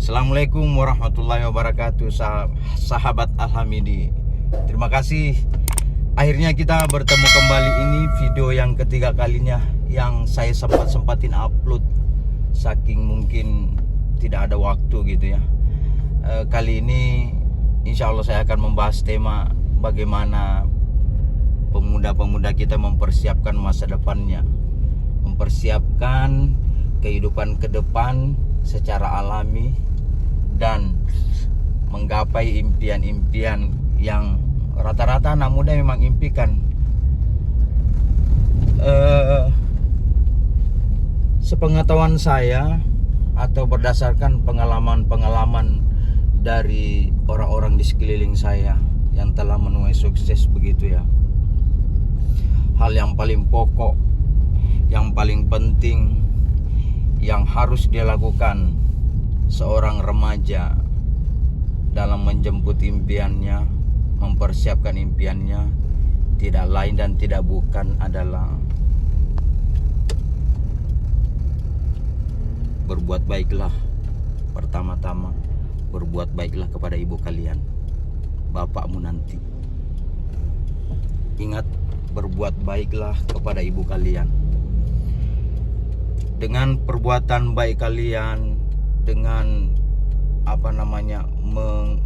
Assalamualaikum warahmatullahi wabarakatuh, sahabat Alhamidi. Terima kasih. Akhirnya kita bertemu kembali. Ini video yang ketiga kalinya yang saya sempatin upload, saking mungkin tidak ada waktu gitu ya. Kali ini insya Allah saya akan membahas tema bagaimana pemuda-pemuda kita mempersiapkan masa depannya, mempersiapkan kehidupan ke depan secara alami dan menggapai impian-impian yang rata-rata anak muda memang impikan. Sepengetahuan saya atau berdasarkan pengalaman-pengalaman dari orang-orang di sekeliling saya yang telah menuai sukses begitu ya, hal yang paling pokok, yang paling penting yang harus dia lakukan seorang remaja dalam menjemput impiannya, mempersiapkan impiannya, tidak lain dan tidak bukan adalah berbuat baiklah. Pertama-tama, berbuat baiklah kepada ibu kalian, bapakmu nanti. Ingat, berbuat baiklah kepada ibu kalian. Dengan perbuatan baik kalian, dengan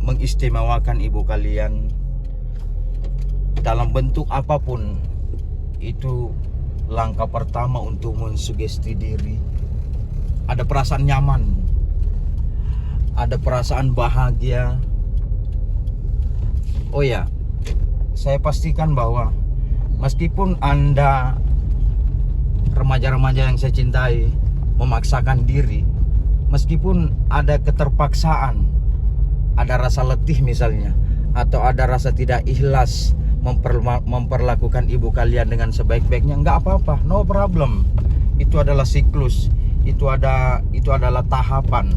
mengistimewakan ibu kalian dalam bentuk apapun, itu langkah pertama untuk mensugesti diri. Ada perasaan nyaman, ada perasaan bahagia. Oh ya, saya pastikan bahwa meskipun Anda remaja-remaja yang saya cintai memaksakan diri, meskipun ada keterpaksaan, ada rasa letih misalnya, atau ada rasa tidak ikhlas memperlakukan ibu kalian dengan sebaik-baiknya, nggak apa-apa, no problem. Itu adalah siklus, itu adalah tahapan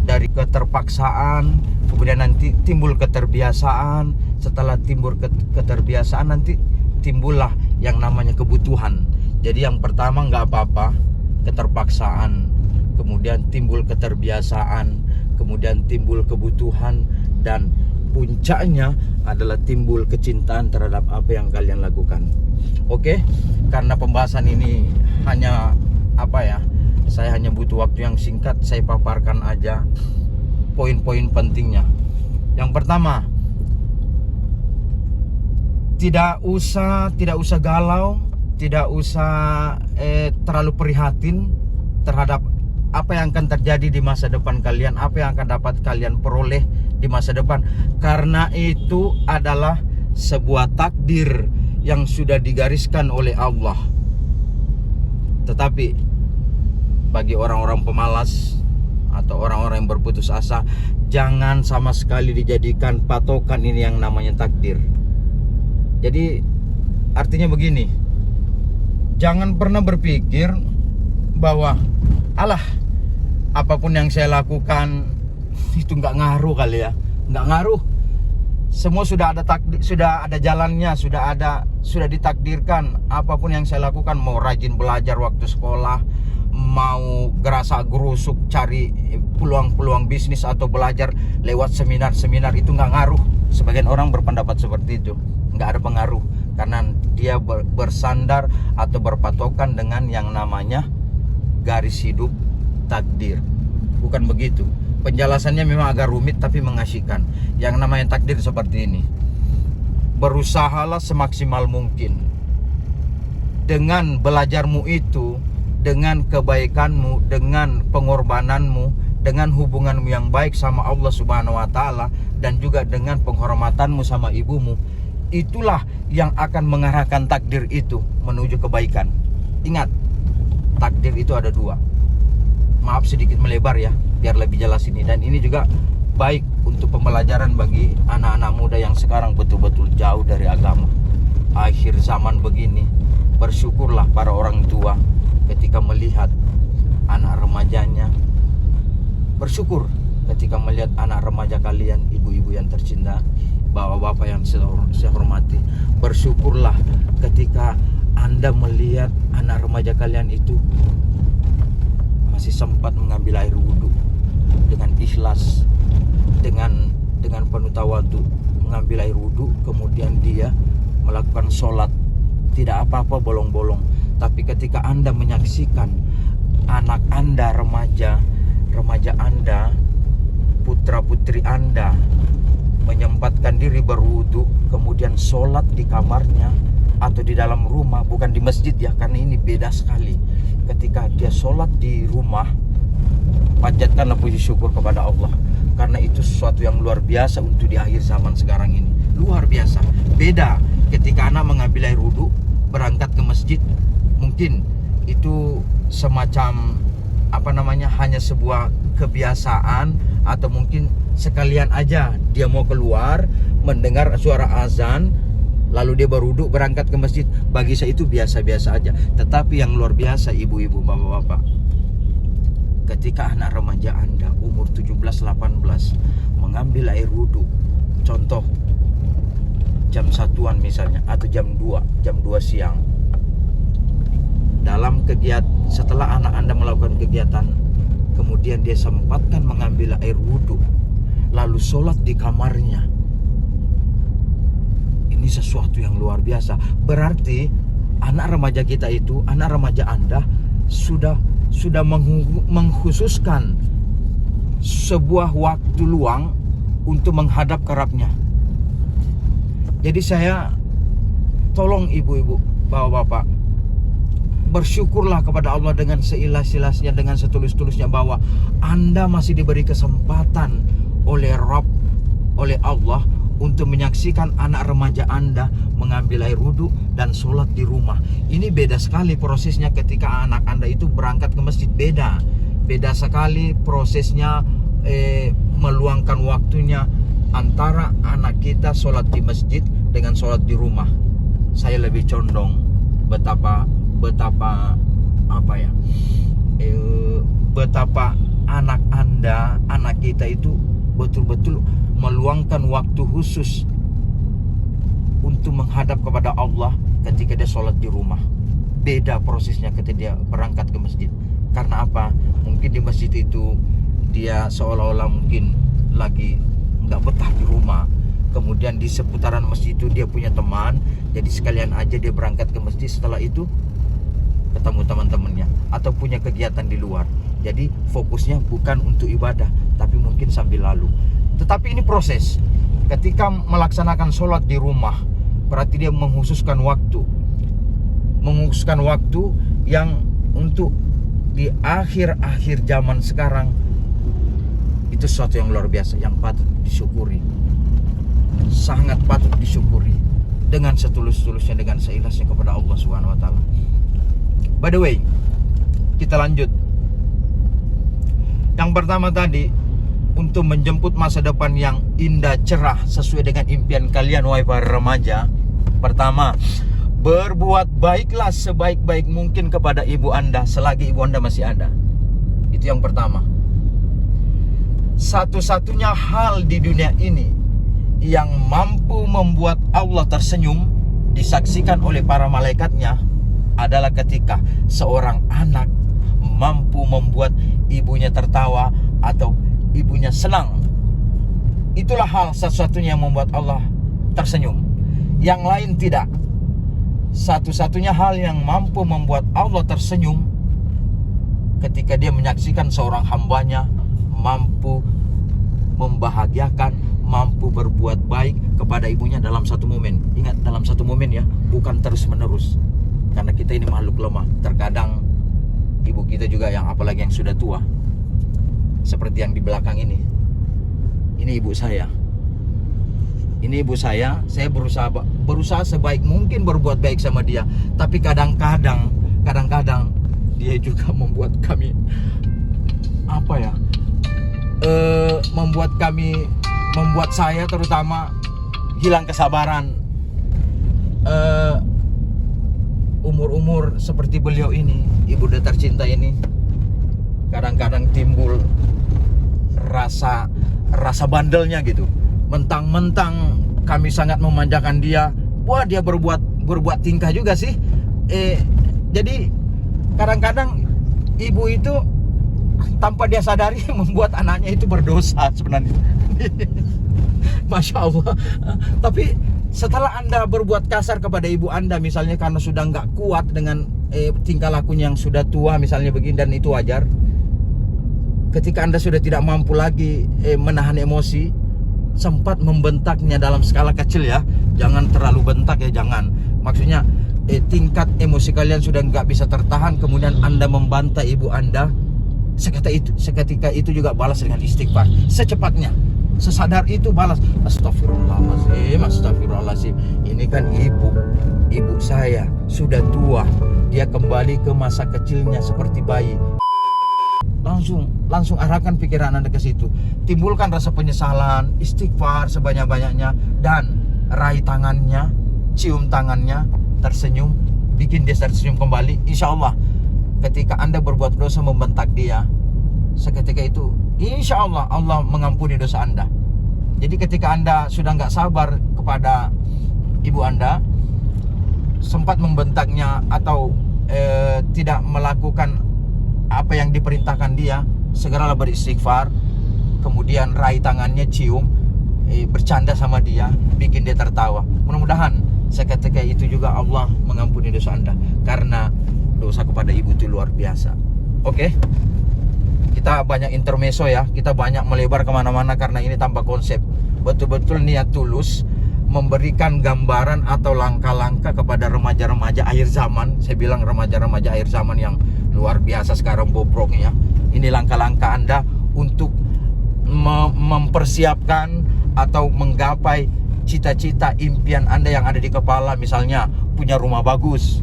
dari keterpaksaan, kemudian nanti timbul keterbiasaan. Setelah timbul keterbiasaan, nanti timbullah yang namanya kebutuhan. Jadi yang pertama nggak apa-apa, keterpaksaan, kemudian timbul keterbiasaan, kemudian timbul kebutuhan, dan puncaknya adalah timbul kecintaan terhadap apa yang kalian lakukan. Oke, karena pembahasan ini hanya saya hanya butuh waktu yang singkat, saya paparkan aja poin-poin pentingnya. Yang pertama, tidak usah galau, tidak usah terlalu prihatin terhadap apa yang akan terjadi di masa depan kalian, apa yang akan dapat kalian peroleh di masa depan, karena itu adalah sebuah takdir yang sudah digariskan oleh Allah. Tetapi bagi orang-orang pemalas atau orang-orang yang berputus asa, jangan sama sekali dijadikan patokan ini yang namanya takdir. Jadi artinya begini, jangan pernah berpikir bahwa apapun yang saya lakukan itu nggak ngaruh kali ya. Nggak ngaruh. Semua sudah ada takdir, sudah ada jalannya, sudah ditakdirkan. Apapun yang saya lakukan, mau rajin belajar waktu sekolah, mau gerasa gerusuk cari peluang-peluang bisnis atau belajar lewat seminar-seminar, itu nggak ngaruh. Sebagian orang berpendapat seperti itu, nggak ada pengaruh, karena dia bersandar atau berpatokan dengan yang namanya garis hidup takdir. Bukan begitu. Penjelasannya memang agak rumit tapi mengasihkan. Yang namanya takdir seperti ini: berusahalah semaksimal mungkin. Dengan belajarmu itu, dengan kebaikanmu, dengan pengorbananmu, dengan hubunganmu yang baik sama Allah Subhanahu wa Ta'ala, dan juga dengan penghormatanmu sama ibumu, itulah yang akan mengarahkan takdir itu menuju kebaikan. Ingat, takdir itu ada dua. Maaf sedikit melebar ya, biar lebih jelas ini. Dan ini juga baik untuk pembelajaran bagi anak-anak muda yang sekarang betul-betul jauh dari agama. Akhir zaman begini, bersyukurlah para orang tua ketika melihat anak remajanya. Bersyukur ketika melihat anak remaja kalian, ibu-ibu yang tercinta, bapak-bapak yang saya hormati. Bersyukurlah ketika Anda melihat anak remaja kalian itu masih sempat mengambil air wudhu, dengan ikhlas, dengan penuh tawadhu, mengambil air wudhu, kemudian dia melakukan sholat, tidak apa-apa bolong-bolong. Tapi ketika Anda menyaksikan anak Anda, remaja Anda, putra-putri Anda menyempatkan diri berwudu, kemudian sholat di kamarnya atau di dalam rumah, bukan di masjid ya, karena ini beda sekali. Ketika dia sholat di rumah, panjatkanlah puji syukur kepada Allah, karena itu sesuatu yang luar biasa untuk di akhir zaman sekarang ini. Luar biasa. Beda ketika anak mengambil air wudhu, berangkat ke masjid, mungkin itu semacam hanya sebuah kebiasaan, atau mungkin sekalian aja dia mau keluar mendengar suara azan lalu dia berwudhu berangkat ke masjid. Bagi saya itu biasa-biasa aja. Tetapi yang luar biasa, ibu-ibu, bapak-bapak, ketika anak remaja Anda umur 17-18 mengambil air wudhu, contoh jam 1-an misalnya, atau jam 2 siang, dalam kegiatan, setelah anak Anda melakukan kegiatan, kemudian dia sempatkan mengambil air wudhu lalu sholat di kamarnya, ini sesuatu yang luar biasa. Berarti anak remaja kita itu, anak remaja Anda sudah mengkhususkan sebuah waktu luang untuk menghadap ke Rabb-Nya. Jadi saya tolong ibu-ibu, bapak-bapak, bersyukurlah kepada Allah dengan seikhlas-ikhlasnya, dengan setulus-tulusnya, bahwa Anda masih diberi kesempatan oleh Rabb, oleh Allah, untuk menyaksikan anak remaja Anda mengambil air wudhu dan sholat di rumah. Ini beda sekali prosesnya ketika anak Anda itu berangkat ke masjid. Beda sekali prosesnya, meluangkan waktunya antara anak kita sholat di masjid dengan sholat di rumah. Saya lebih condong betapa anak Anda, anak kita itu betul-betul meluangkan waktu khusus untuk menghadap kepada Allah ketika dia sholat di rumah. Beda prosesnya ketika dia berangkat ke masjid. Karena apa? Mungkin di masjid itu dia seolah-olah mungkin lagi nggak betah di rumah. Kemudian di seputaran masjid itu dia punya teman, jadi sekalian aja dia berangkat ke masjid, setelah itu ketemu teman-temannya atau punya kegiatan di luar. Jadi fokusnya bukan untuk ibadah, tapi mungkin sambil lalu. Tetapi ini proses. Ketika melaksanakan sholat di rumah, berarti dia mengkhususkan waktu yang untuk di akhir-akhir zaman sekarang. Itu sesuatu yang luar biasa, yang patut disyukuri, sangat patut disyukuri, dengan setulus-tulusnya, dengan seikhlasnya kepada Allah Subhanahu wa Ta'ala. By the way, kita lanjut. Yang pertama tadi, untuk menjemput masa depan yang indah, cerah, sesuai dengan impian kalian, wahai para remaja. Pertama, berbuat baiklah sebaik-baik mungkin kepada ibu Anda selagi ibu Anda masih ada. Itu yang pertama. Satu-satunya hal di dunia ini yang mampu membuat Allah tersenyum, disaksikan oleh para malaikatnya, adalah ketika seorang anak mampu membuat ibunya tertawa atau ibunya senang. Itulah hal satu-satunya yang membuat Allah tersenyum. Yang lain tidak. Satu-satunya hal yang mampu membuat Allah tersenyum ketika dia menyaksikan seorang hambanya mampu membahagiakan, mampu berbuat baik kepada ibunya dalam satu momen. Ingat, dalam satu momen ya, bukan terus-menerus. Karena kita ini makhluk lemah. Terkadang ibu kita juga, yang apalagi yang sudah tua, seperti yang di belakang ini. Ini ibu saya. Ini ibu saya berusaha sebaik mungkin berbuat baik sama dia. Tapi kadang-kadang dia juga membuat kami membuat saya terutama hilang kesabaran. Umur-umur seperti beliau ini, ibunda tercinta ini, kadang-kadang timbul rasa bandelnya gitu. Mentang-mentang kami sangat memanjakan dia, wah dia berbuat tingkah juga sih. Jadi kadang-kadang ibu itu tanpa dia sadari membuat anaknya itu berdosa sebenarnya. Masya Allah. Tapi setelah Anda berbuat kasar kepada ibu Anda, misalnya karena sudah nggak kuat dengan tingkah lakunya yang sudah tua misalnya begini, dan itu wajar. Ketika Anda sudah tidak mampu lagi menahan emosi, sempat membentaknya dalam skala kecil ya, jangan terlalu bentak ya, jangan. Maksudnya tingkat emosi kalian sudah nggak bisa tertahan, kemudian Anda membantai ibu Anda, seketika itu juga balas dengan istighfar secepatnya. Sesadar itu balas, astagfirullahaladzim, astagfirullahaladzim. Ini kan ibu saya sudah tua, dia kembali ke masa kecilnya seperti bayi. Langsung arahkan pikiran Anda ke situ. Timbulkan rasa penyesalan, istighfar sebanyak-banyaknya, dan raih tangannya, cium tangannya, tersenyum, bikin dia tersenyum kembali. Insya Allah ketika Anda berbuat dosa membentak dia, seketika itu insya Allah Allah mengampuni dosa Anda. Jadi ketika Anda sudah nggak sabar kepada ibu Anda, sempat membentaknya atau tidak melakukan apa yang diperintahkan dia, segeralah beristighfar, kemudian raih tangannya, cium, bercanda sama dia, bikin dia tertawa. Mudah-mudahan seketika itu juga Allah mengampuni dosa Anda, karena dosa kepada ibu itu luar biasa. Oke? Kita banyak intermezzo ya, kita banyak melebar kemana-mana karena ini tanpa konsep. Betul-betul niat tulus memberikan gambaran atau langkah-langkah kepada remaja-remaja akhir zaman. Saya bilang remaja-remaja akhir zaman yang luar biasa sekarang bobroknya. Ini langkah-langkah Anda untuk mempersiapkan atau menggapai cita-cita impian Anda yang ada di kepala. Misalnya punya rumah bagus,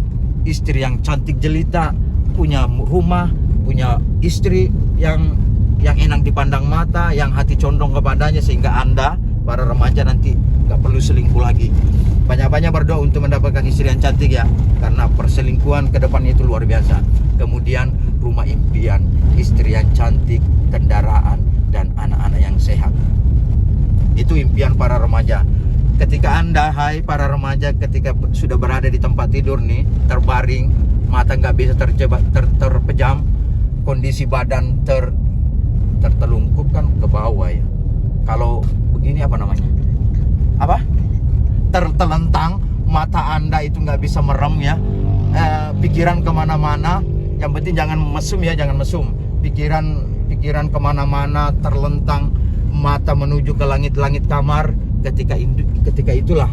istri yang cantik jelita, punya rumah, punya istri yang enak dipandang mata, yang hati condong kepadanya, sehingga Anda para remaja nanti nggak perlu selingkuh lagi. Banyak-banyak berdoa untuk mendapatkan istri yang cantik ya, karena perselingkuhan ke depannya itu luar biasa. Kemudian rumah impian, istri yang cantik, kendaraan, dan anak-anak yang sehat. Itu impian para remaja. Ketika Anda, hai para remaja, ketika sudah berada di tempat tidur nih, terbaring, mata nggak bisa terpejam, kondisi badan tertelungkup kan ke bawah ya. Kalau begini apa namanya? Apa? Tertelentang, mata Anda itu nggak bisa merem ya. Pikiran kemana-mana. Yang penting jangan mesum ya, jangan mesum. Pikiran kemana-mana, terlentang, mata menuju ke langit-langit kamar. Ketika itulah,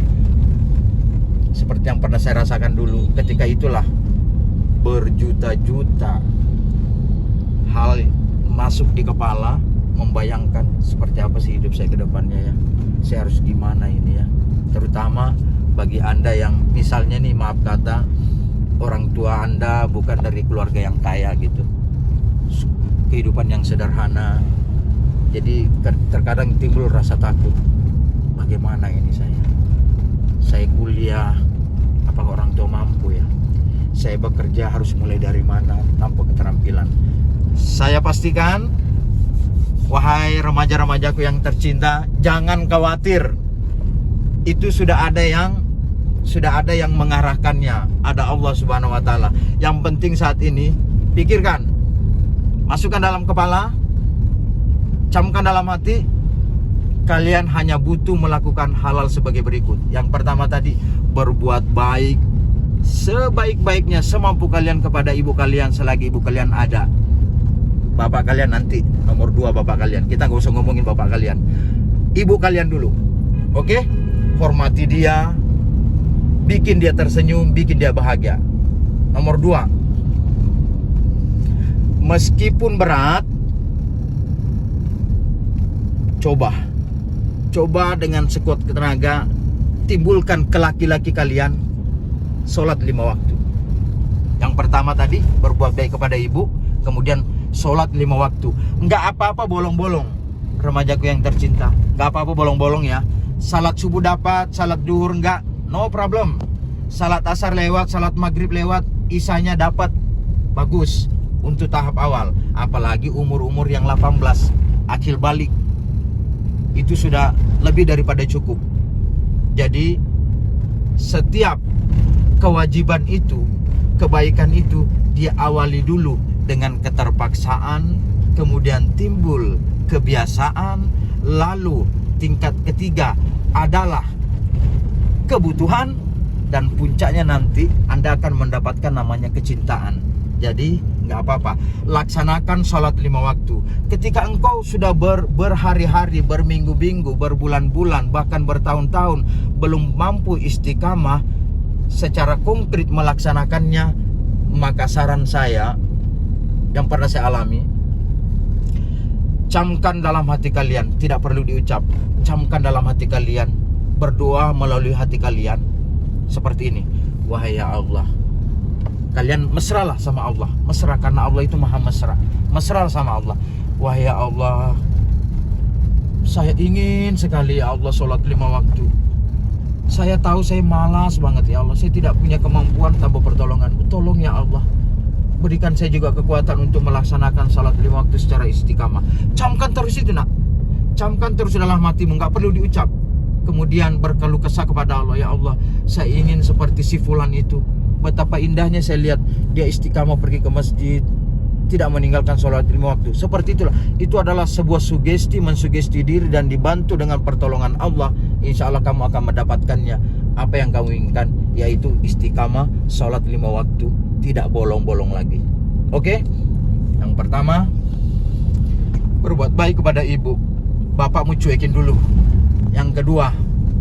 seperti yang pernah saya rasakan dulu, ketika itulah berjuta-juta hal masuk di kepala, membayangkan seperti apa sih hidup saya ke depannya ya. Saya harus gimana ini ya. Terutama bagi Anda yang misalnya nih, maaf kata, orang tua Anda bukan dari keluarga yang kaya gitu, kehidupan yang sederhana. Jadi terkadang timbul rasa takut. Bagaimana ini saya kuliah, apakah orang tua mampu ya? Saya bekerja harus mulai dari mana tanpa keterampilan? Saya pastikan, wahai remaja-remajaku yang tercinta, jangan khawatir. Itu sudah ada yang mengarahkannya. Ada Allah Subhanahu wa taala. Yang penting saat ini, pikirkan, masukkan dalam kepala, camkan dalam hati, kalian hanya butuh melakukan hal-hal sebagai berikut. Yang pertama tadi, berbuat baik sebaik-baiknya, semampu kalian kepada ibu kalian selagi ibu kalian ada. Bapak kalian nanti nomor 2, bapak kalian. Kita gak usah ngomongin bapak kalian, ibu kalian dulu. Oke? Hormati dia, bikin dia tersenyum, bikin dia bahagia. Nomor 2, meskipun berat, coba dengan sekuat tenaga, timbulkan ke laki-laki kalian sholat 5 waktu. Yang pertama tadi, berbuat baik kepada ibu, kemudian sholat 5 waktu. Nggak apa-apa bolong-bolong, remajaku yang tercinta. Nggak apa-apa bolong-bolong ya. Salat subuh dapat, salat duhur nggak, no problem. Salat asar lewat, salat maghrib lewat, isanya dapat, bagus untuk tahap awal. Apalagi umur-umur yang 18, akil balik, itu sudah lebih daripada cukup. Jadi setiap kewajiban itu, kebaikan itu, dia awali dulu dengan keterpaksaan, kemudian timbul kebiasaan, lalu tingkat ketiga adalah kebutuhan, dan puncaknya nanti Anda akan mendapatkan namanya kecintaan. Jadi nggak apa-apa, laksanakan sholat 5 waktu. Ketika engkau sudah berhari-hari, berminggu-minggu, berbulan-bulan, bahkan bertahun-tahun belum mampu istiqamah secara konkret melaksanakannya, maka saran saya yang pernah saya alami, camkan dalam hati kalian, tidak perlu diucap, camkan dalam hati kalian, berdoa melalui hati kalian seperti ini. Wahai ya Allah, kalian mesralah sama Allah, mesra karena Allah itu maha mesra, mesra sama Allah. Wahai ya Allah, saya ingin sekali ya Allah sholat 5 waktu. Saya tahu saya malas banget ya Allah, saya tidak punya kemampuan tanpa pertolongan. Tolong ya Allah, berikan saya juga kekuatan untuk melaksanakan salat 5 waktu secara istiqamah. Camkan terus itu nak, camkan terus dalam hatimu, nggak perlu diucap. Kemudian berkeluh kesah kepada Allah, ya Allah, saya ingin seperti si fulan itu. Betapa indahnya saya lihat dia istiqamah pergi ke masjid, tidak meninggalkan sholat 5 waktu. Seperti itulah, itu adalah sebuah sugesti, mensugesti diri, dan dibantu dengan pertolongan Allah, insya Allah kamu akan mendapatkannya apa yang kamu inginkan, yaitu istiqamah sholat 5 waktu, tidak bolong-bolong lagi. Oke? Yang pertama, berbuat baik kepada ibu, bapakmu cuekin dulu. Yang kedua,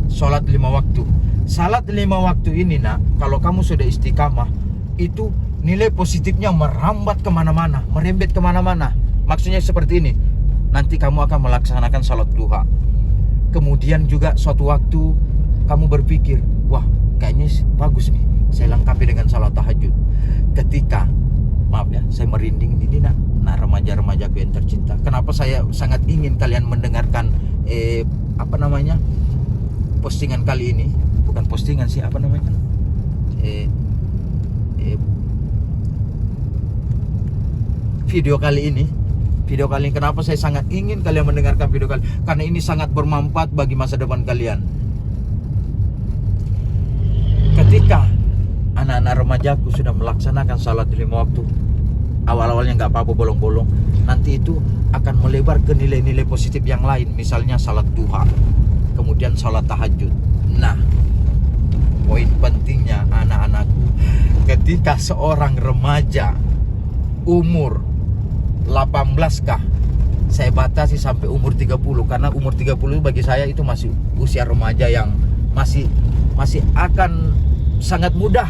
sholat 5 waktu. Salat 5 waktu ini nak, kalau kamu sudah istiqamah, itu nilai positifnya merambat kemana-mana, merembet kemana-mana. Maksudnya seperti ini, nanti kamu akan melaksanakan salat duha. Kemudian juga suatu waktu kamu berpikir, wah kayaknya bagus nih, saya lengkapi dengan salat tahajud. Ketika, maaf ya, saya merinding ini nak remaja-remajaku yang tercinta. Kenapa saya sangat ingin kalian mendengarkan postingan kali ini? Bukan postingan sih, video kali ini. Kenapa saya sangat ingin kalian mendengarkan video kali? Karena ini sangat bermanfaat bagi masa depan kalian. Ketika anak-anak remajaku sudah melaksanakan salat 5 waktu, awal-awalnya nggak apa-apa bolong-bolong, nanti itu akan melebar ke nilai-nilai positif yang lain. Misalnya salat duha, kemudian salat tahajud. Nah, poin pentingnya anak-anakku, ketika seorang remaja umur 18 saya batasi sampai umur 30, karena umur 30 bagi saya itu masih usia remaja yang masih akan sangat mudah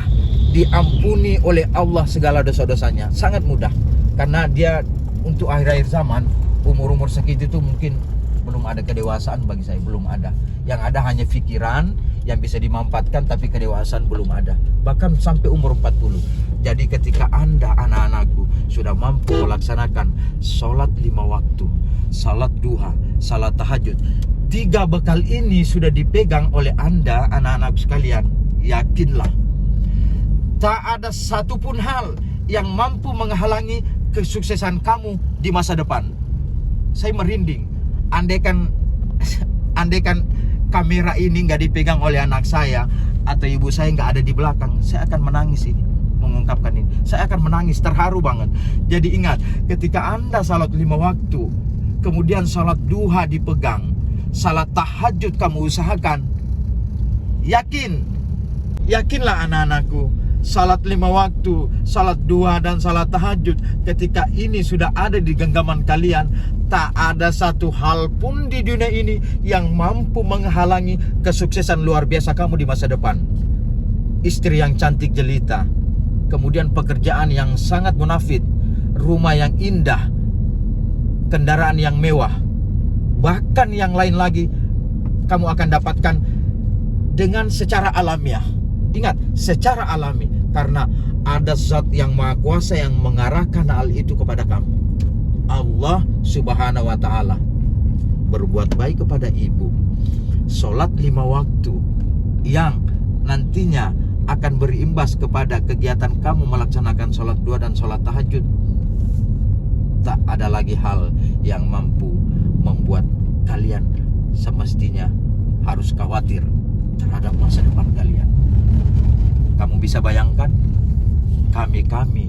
diampuni oleh Allah segala dosa-dosanya, sangat mudah. Karena dia untuk akhir-akhir zaman, umur-umur segitu itu mungkin belum ada kedewasaan bagi saya, belum ada. Yang ada hanya pikiran yang bisa dimanfaatkan, tapi kedewasaan belum ada. Bahkan sampai umur 40. Jadi ketika Anda, anak-anakku, sudah mampu melaksanakan sholat 5 waktu, salat duha, salat tahajud, 3 bekal ini sudah dipegang oleh Anda, anak-anakku sekalian, yakinlah, tak ada satupun hal yang mampu menghalangi kesuksesan kamu di masa depan. Saya merinding. Andaikan kamera ini nggak dipegang oleh anak saya atau ibu saya nggak ada di belakang, saya akan menangis ini, mengungkapkan ini. Saya akan menangis, terharu banget. Jadi ingat, ketika Anda salat 5 waktu, kemudian salat duha dipegang, salat tahajud kamu usahakan, yakinlah anak-anakku, salat 5 waktu, salat duha dan salat tahajud, ketika ini sudah ada di genggaman kalian, tak ada satu hal pun di dunia ini yang mampu menghalangi kesuksesan luar biasa kamu di masa depan. Istri yang cantik jelita, kemudian pekerjaan yang sangat munafik, rumah yang indah, kendaraan yang mewah, bahkan yang lain lagi kamu akan dapatkan dengan secara alamiah. Ingat, secara alami, karena ada zat yang maha kuasa yang mengarahkan hal itu kepada kamu, Allah subhanahu wa ta'ala. Berbuat baik kepada ibu, sholat 5 waktu yang nantinya akan berimbas kepada kegiatan kamu melaksanakan sholat duha dan sholat tahajud. Tak ada lagi hal yang mampu membuat kalian semestinya harus khawatir terhadap masa depan kalian. Kamu bisa bayangkan, kami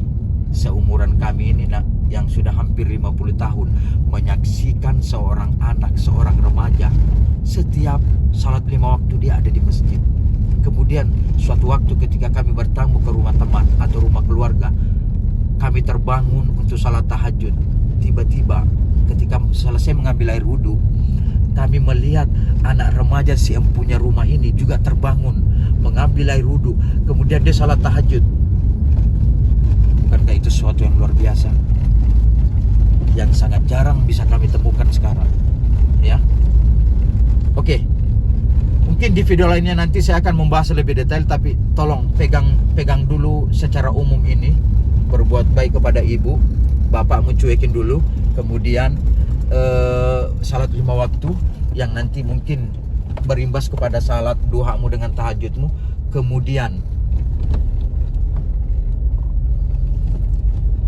seumuran kami ini nak, yang sudah hampir 50 tahun menyaksikan seorang anak, seorang remaja setiap salat 5 waktu dia ada di masjid. Kemudian suatu waktu ketika kami bertamu ke rumah teman atau rumah keluarga, kami terbangun untuk salat tahajud. Tiba-tiba ketika selesai mengambil air wudhu, kami melihat anak remaja si empunya rumah ini juga terbangun mengambil air wudhu, kemudian dia salat tahajud. Bukankah itu sesuatu yang luar biasa, yang sangat jarang bisa kami temukan sekarang, ya? Oke, mungkin di video lainnya nanti saya akan membahas lebih detail, tapi tolong pegang dulu secara umum ini. Berbuat baik kepada ibu, bapak mencuekin dulu, kemudian salat 5 waktu yang nanti mungkin berimbas kepada salat duhamu dengan tahajudmu. Kemudian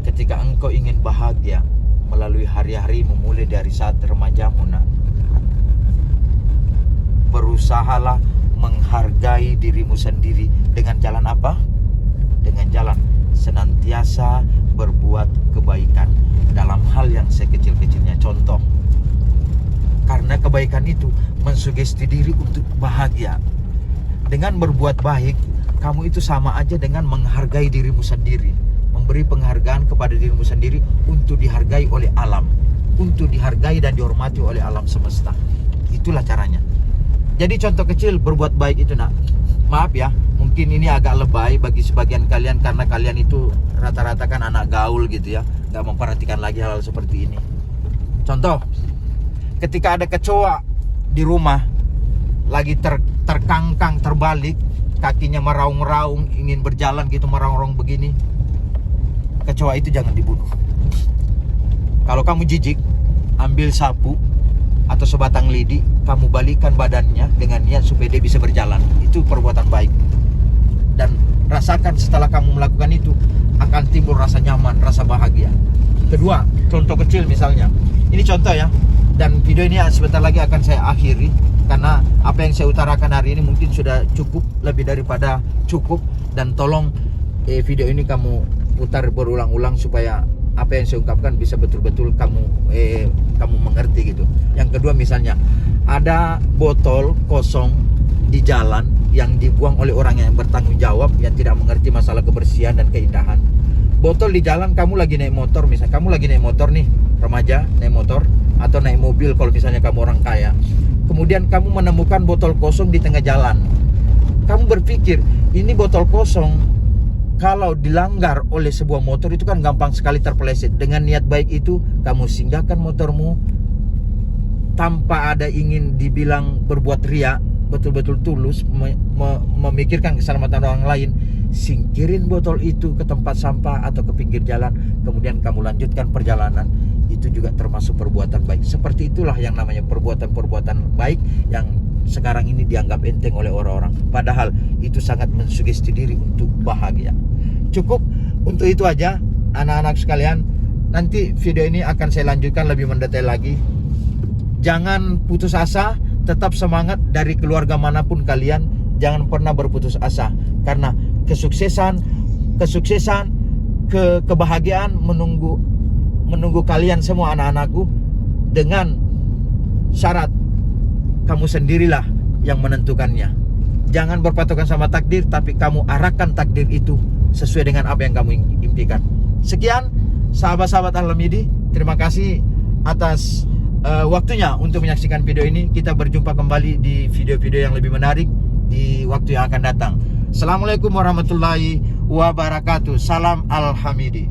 ketika engkau ingin bahagia melalui hari-hari memulai dari saat remajamu, nak, berusahalah menghargai dirimu sendiri dengan jalan apa? Dengan jalan senantiasa berbuat kebaikan dalam hal yang sekecil-kecilnya. Contoh, karena kebaikan itu mensugesti diri untuk bahagia. Dengan berbuat baik, kamu itu sama aja dengan menghargai dirimu sendiri, memberi penghargaan kepada dirimu sendiri untuk dihargai oleh alam, untuk dihargai dan dihormati oleh alam semesta. Itulah caranya. Jadi contoh kecil berbuat baik itu, nak. Maaf ya, mungkin ini agak lebay bagi sebagian kalian karena kalian itu rata-rata kan anak gaul gitu ya, nggak memperhatikan lagi hal-hal seperti ini. Contoh, ketika ada kecoa di rumah lagi terkangkang, terbalik, kakinya meraung-raung, ingin berjalan gitu, meraung-raung begini, kecoa itu jangan dibunuh. Kalau kamu jijik, ambil sapu atau sebatang lidi, kamu balikan badannya dengan niat supaya dia bisa berjalan. Itu perbuatan baik. Dan rasakan setelah kamu melakukan itu akan timbul rasa nyaman, rasa bahagia. Kedua, contoh kecil misalnya. Ini contoh ya. Dan video ini sebentar lagi akan saya akhiri, karena apa yang saya utarakan hari ini mungkin sudah cukup, lebih daripada cukup. Dan tolong video ini kamu putar berulang-ulang supaya apa yang saya ungkapkan bisa betul-betul kamu mengerti gitu. Yang kedua, misalnya ada botol kosong di jalan yang dibuang oleh orang yang bertanggung jawab, yang tidak mengerti masalah kebersihan dan keindahan. Botol di jalan, kamu lagi naik motor, misalnya kamu lagi naik motor nih, remaja naik motor atau naik mobil kalau misalnya kamu orang kaya. Kemudian kamu menemukan botol kosong di tengah jalan. Kamu berpikir, ini botol kosong kalau dilanggar oleh sebuah motor itu kan gampang sekali terpeleset. Dengan niat baik itu, kamu singgahkan motormu tanpa ada ingin dibilang berbuat riak, betul-betul tulus memikirkan keselamatan orang lain. Singkirin botol itu ke tempat sampah atau ke pinggir jalan, kemudian kamu lanjutkan perjalanan. Itu juga termasuk perbuatan baik. Seperti itulah yang namanya perbuatan-perbuatan baik yang sekarang ini dianggap enteng oleh orang-orang, padahal itu sangat mensugesti diri untuk bahagia. Cukup untuk itu aja anak-anak sekalian. Nanti video ini akan saya lanjutkan lebih mendetail lagi. Jangan putus asa, tetap semangat. Dari keluarga manapun kalian, jangan pernah berputus asa, karena kesuksesan, kebahagiaan menunggu kalian semua, anak-anakku, dengan syarat kamu sendirilah yang menentukannya. Jangan berpatokan sama takdir, tapi kamu arahkan takdir itu sesuai dengan apa yang kamu impikan. Sekian sahabat-sahabat Al-Hamidi, terima kasih atas waktunya untuk menyaksikan video ini. Kita berjumpa kembali di video-video yang lebih menarik di waktu yang akan datang. Assalamualaikum warahmatullahi wabarakatuh. Salam Al-Hamidi.